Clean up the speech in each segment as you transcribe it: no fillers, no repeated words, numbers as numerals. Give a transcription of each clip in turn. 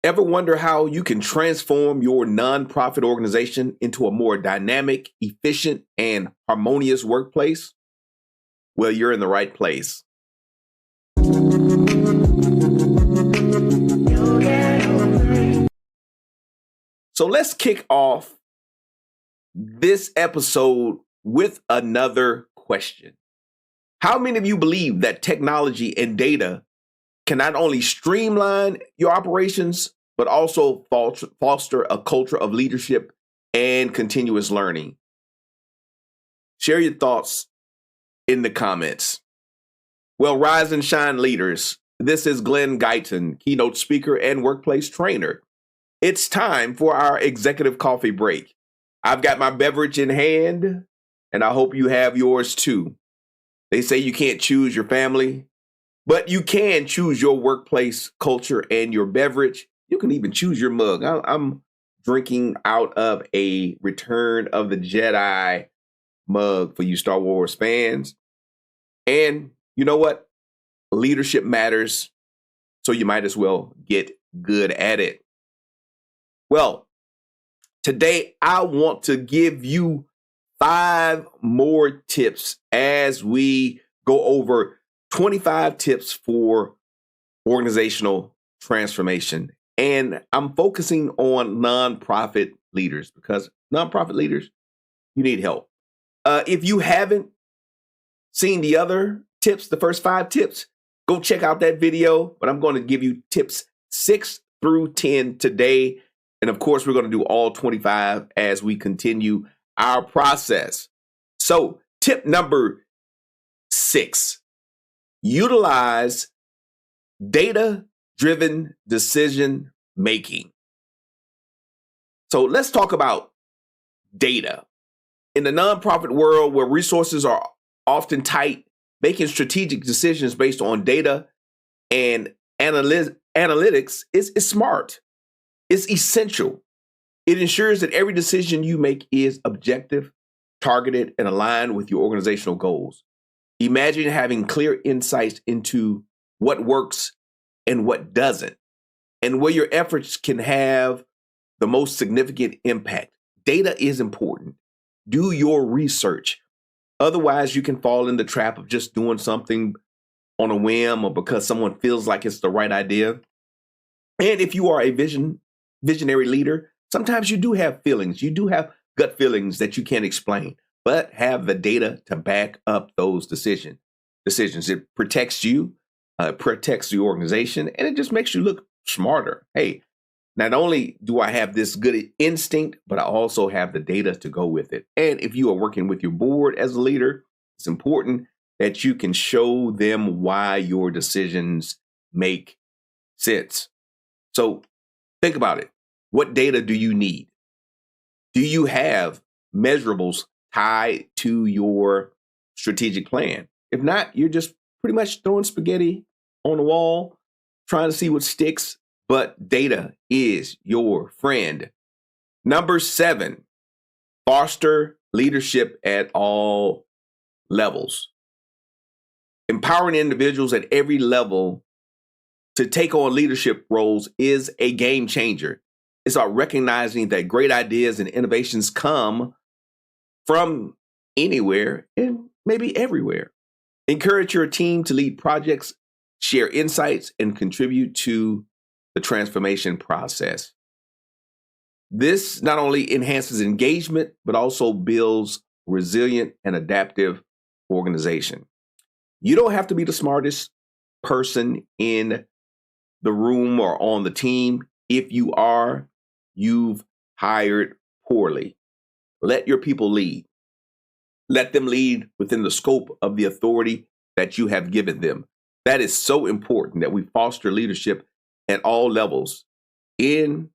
Ever wonder how you can transform your nonprofit organization into a more dynamic, efficient, and harmonious workplace? Well, you're in the right place. So let's kick off this episode with another question. How many of you believe that technology and data can not only streamline your operations, but also foster a culture of leadership and continuous learning? Share your thoughts in the comments. Well, rise and shine, leaders. This is Glen Guyton, keynote speaker and workplace trainer. It's time for our executive coffee break. I've got my beverage in hand, and I hope you have yours too. They say you can't choose your family, but you can choose your workplace culture and your beverage. You can even choose your mug. I'm drinking out of a Return of the Jedi mug for you Star Wars fans. And you know what? Leadership matters, so you might as well get good at it. Well, today I want to give you 5 more tips as we go over 25 tips for organizational transformation. And I'm focusing on nonprofit leaders because nonprofit leaders, you need help. If you haven't seen the other tips, the first 5 tips, go check out that video. But I'm going to give you tips 6 through 10 today. And of course, we're going to do all 25 as we continue our process. So tip number 6, utilize data-driven decision making. So let's talk about data. In the nonprofit world where resources are often tight, making strategic decisions based on data and analytics is smart. It's essential. It ensures that every decision you make is objective, targeted, and aligned with your organizational goals. Imagine having clear insights into what works and what doesn't, and where your efforts can have the most significant impact. Data is important. Do your research. Otherwise, you can fall in the trap of just doing something on a whim or because someone feels like it's the right idea. And if you are a visionary leader, sometimes you do have feelings. You do have gut feelings that you can't explain, but have the data to back up those decisions. It protects you, protects the organization, and it just makes you look smarter. Hey, not only do I have this good instinct, but I also have the data to go with it. And if you are working with your board as a leader, it's important that you can show them why your decisions make sense. So think about it. What data do you need? Do you have measurables tied to your strategic plan? If not, you're just pretty much throwing spaghetti on the wall, trying to see what sticks, but data is your friend. Number 7, foster leadership at all levels. Empowering individuals at every level to take on leadership roles is a game changer. It's about recognizing that great ideas and innovations come from anywhere and maybe everywhere. Encourage your team to lead projects, share insights, and contribute to the transformation process. This not only enhances engagement, but also builds resilient and adaptive organization. You don't have to be the smartest person in the room or on the team. If you are, you've hired poorly. Let your people lead. Let them lead within the scope of the authority that you have given them. That is so important that we foster leadership at all levels in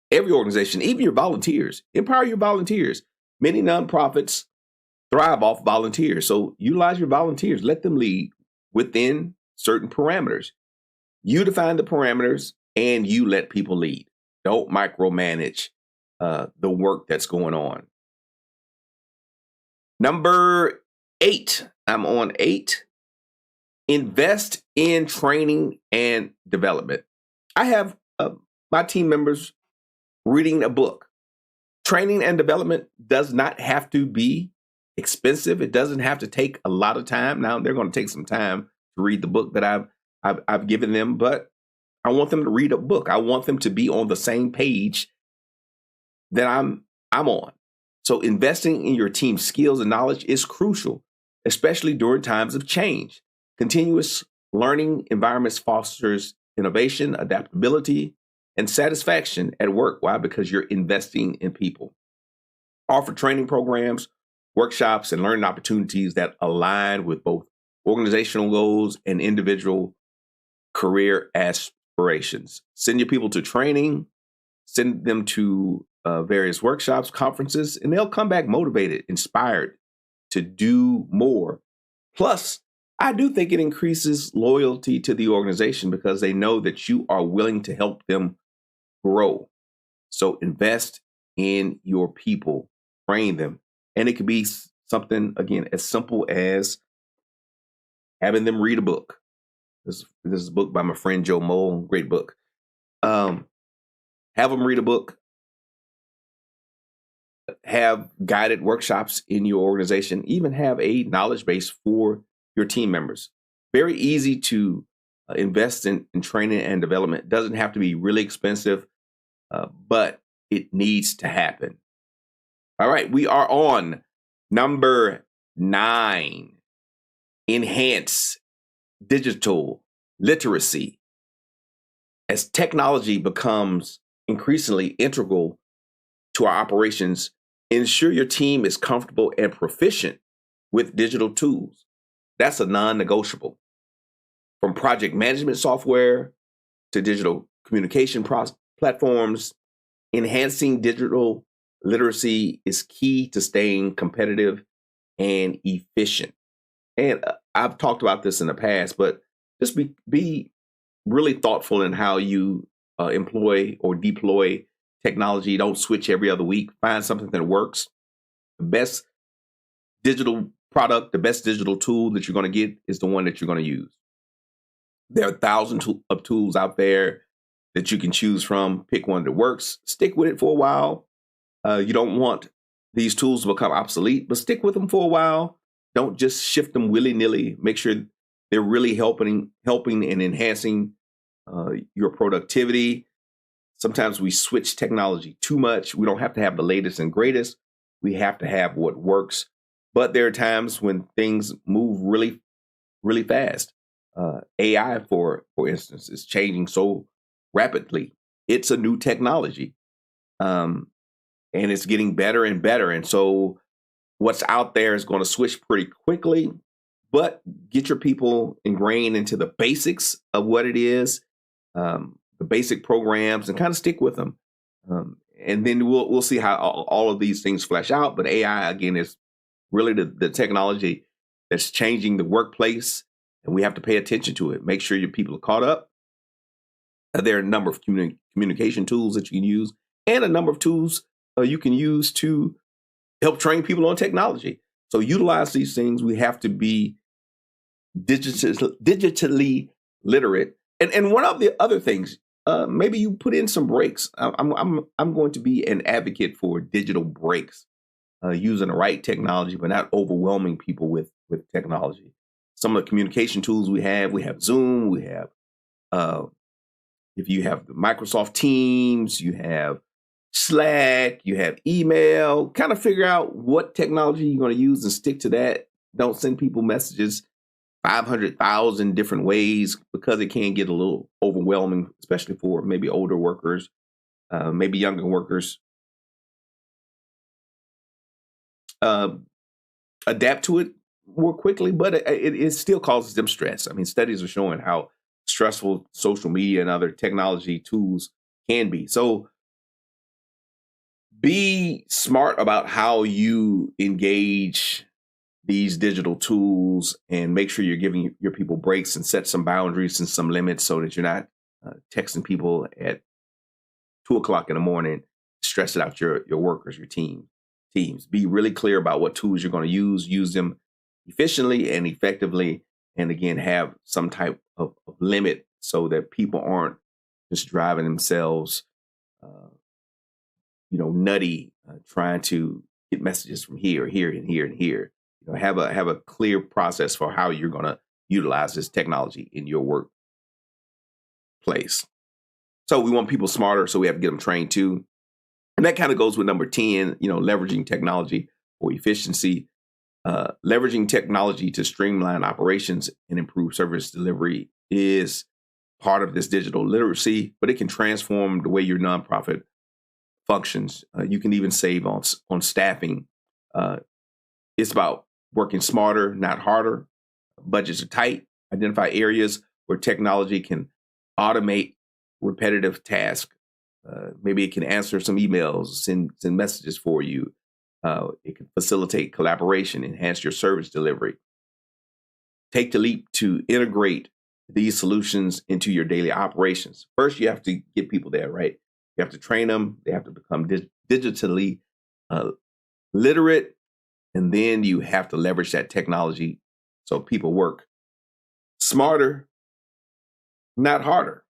every organization, even your volunteers. Empower your volunteers. Many nonprofits thrive off volunteers. So utilize your volunteers. Let them lead within certain parameters. You define the parameters and you let people lead. Don't micromanage the work that's going on. Number 8, I'm on 8. Invest in training and development. I have my team members reading a book. Training and development does not have to be expensive. It doesn't have to take a lot of time. Now they're going to take some time to read the book that I've given them, but I want them to read a book. I want them to be on the same page that I'm on. So investing in your team's skills and knowledge is crucial, especially during times of change. Continuous learning environments fosters innovation, adaptability, and satisfaction at work. Why? Because you're investing in people. Offer training programs, workshops, and learning opportunities that align with both organizational goals and individual career aspirations. Send your people to training, send them to various workshops, conferences, and they'll come back motivated, inspired to do more. Plus, I do think it increases loyalty to the organization because they know that you are willing to help them grow. So invest in your people, train them. And it could be something, again, as simple as having them read a book. This is a book by my friend Joe Mole, great book. Have them read a book. Have guided workshops in your organization. Even have a knowledge base for your team members. Very easy to invest in training and development. It doesn't have to be really expensive, but it needs to happen. All right, we are on number 9. Enhance digital literacy. As technology becomes increasingly integral to our operations, ensure your team is comfortable and proficient with digital tools. That's a non-negotiable. From project management software to digital communication platforms, enhancing digital literacy is key to staying competitive and efficient. And I've talked about this in the past, but just be really thoughtful in how you employ or deploy technology. Don't switch every other week. Find something that works. The best digital product, the best digital tool that you're going to get is the one that you're going to use. There are thousands of tools out there that you can choose from. Pick one that works. Stick with it for a while. You don't want these tools to become obsolete, but stick with them for a while. Don't just shift them willy-nilly. Make sure they're really helping and enhancing your productivity. Sometimes we switch technology too much. We don't have to have the latest and greatest. We have to have what works. But there are times when things move really, really fast. AI, for instance, is changing so rapidly. It's a new technology, and it's getting better and better. And so what's out there is going to switch pretty quickly, but get your people ingrained into the basics of what it is, the basic programs, and kind of stick with them. And then we'll see how all of these things flesh out. But AI, again, is really the technology that's changing the workplace, and we have to pay attention to it. Make sure your people are caught up. There are a number of communication tools that you can use, and a number of tools you can use to help train people on technology. So utilize these things. We have to be digitally literate. And one of the other things, maybe you put in some breaks. I'm going to be an advocate for digital breaks, using the right technology, but not overwhelming people with technology. Some of the communication tools we have Zoom, we have, if you have the Microsoft Teams, you have Slack, you have email. Kind of figure out what technology you're going to use and stick to that. Don't send people messages 500,000 different ways, because it can get a little overwhelming, especially for maybe older workers, maybe younger workers. Adapt to it more quickly, but it still causes them stress. I mean, studies are showing how stressful social media and other technology tools can be. So be smart about how you engage these digital tools, and make sure you're giving your people breaks and set some boundaries and some limits so that you're not texting people at 2:00 in the morning, stressing out your workers, your teams. Be really clear about what tools you're going to use them efficiently and effectively, and again, have some type of limit so that people aren't just driving themselves, nutty, trying to get messages from here, here, and here, and here. Have a clear process for how you're going to utilize this technology in your workplace. So we want people smarter, so we have to get them trained too. And that kind of goes with number 10, leveraging technology for efficiency. Leveraging technology to streamline operations and improve service delivery is part of this digital literacy, but it can transform the way your nonprofit functions. You can even save on staffing. It's about working smarter, not harder. Budgets are tight. Identify areas where technology can automate repetitive tasks. Maybe it can answer some emails, send messages for you. It can facilitate collaboration, enhance your service delivery. Take the leap to integrate these solutions into your daily operations. First, you have to get people there, right? You have to train them. They have to become digitally literate. And then you have to leverage that technology so people work smarter, not harder.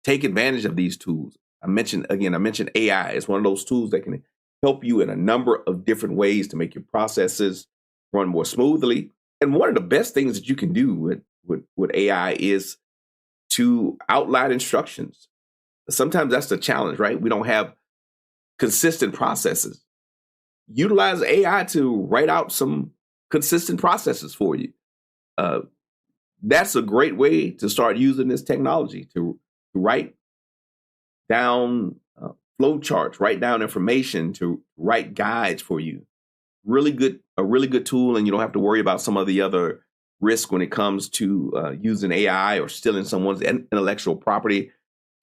Take advantage of these tools. I mentioned AI is one of those tools that can help you in a number of different ways to make your processes run more smoothly. And one of the best things that you can do with AI is to outline instructions. Sometimes that's the challenge, right? We don't have consistent processes. Utilize AI to write out some consistent processes for you. That's a great way to start using this technology to write down flow charts, write down information, to write guides for you. A really good tool, and you don't have to worry about some of the other risk when it comes to using AI or stealing someone's intellectual property.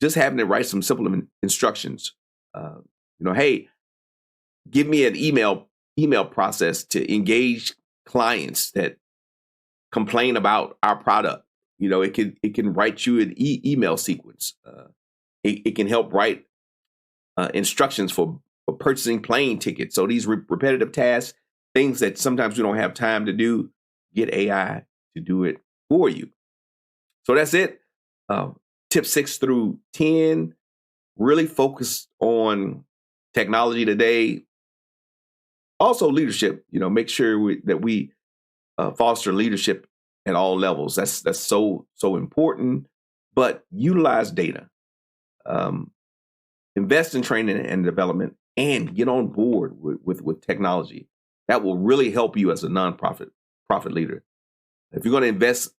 Just having it write some simple instructions. Hey, give me an email process to engage clients that complain about our product. It can write you an email sequence. It can help write instructions for purchasing plane tickets. So these repetitive tasks, things that sometimes we don't have time to do, get AI to do it for you. So that's it. Tip 6 through 10, really focus on technology today. Also leadership, make sure that we foster leadership at all levels. That's so important. But utilize data, invest in training and development, and get on board with technology. That will really help you as a nonprofit leader. If you're going to invest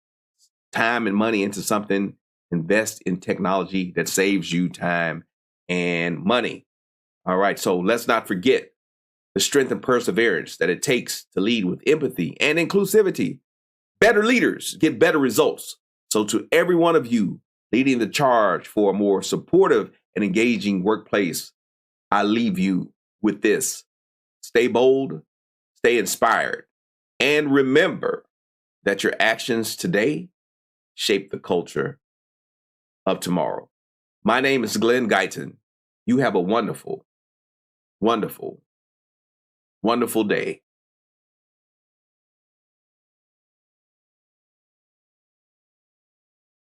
time and money into something, invest in technology that saves you time and money. All right, so let's not forget the strength and perseverance that it takes to lead with empathy and inclusivity. Better leaders get better results. So to every one of you leading the charge for a more supportive and engaging workplace, I leave you with this. Stay bold, stay inspired, and remember that your actions today shape the culture of tomorrow. My name is Glen Guyton. You have a wonderful, wonderful, wonderful day.